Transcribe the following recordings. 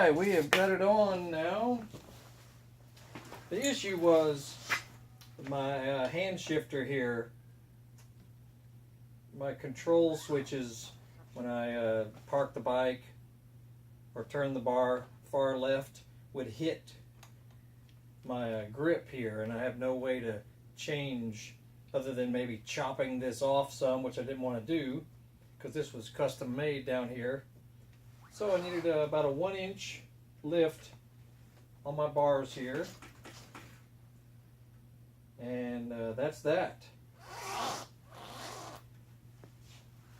Alright, we have got it on now. The issue was my hand shifter here. My control switches when I park the bike or turn the bar far left would hit my grip here, and I have no way to change other than maybe chopping this off some, which I didn't want to do because this was custom made down here. So I needed about a 1-inch lift on my bars here, and that's that.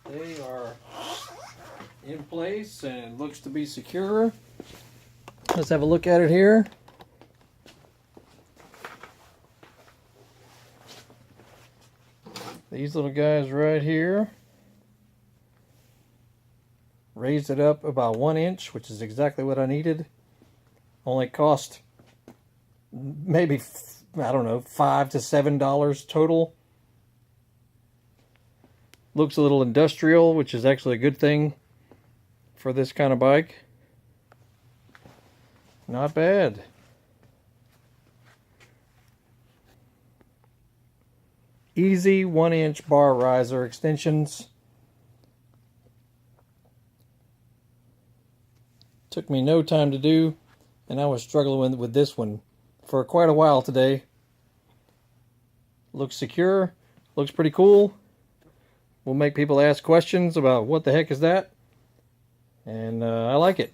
They are in place and looks to be secure. Let's have a look at it here. These little guys right here raised it up about 1 inch, which is exactly what I needed. Only cost maybe, I don't know, $5 to $7 total. Looks a little industrial, which is actually a good thing for this kind of bike. Not bad. Easy 1-inch bar riser extensions. Took me no time to do, and I was struggling with this one for quite a while today. Looks secure, looks pretty cool. Will make people ask questions about what the heck is that, and I like it.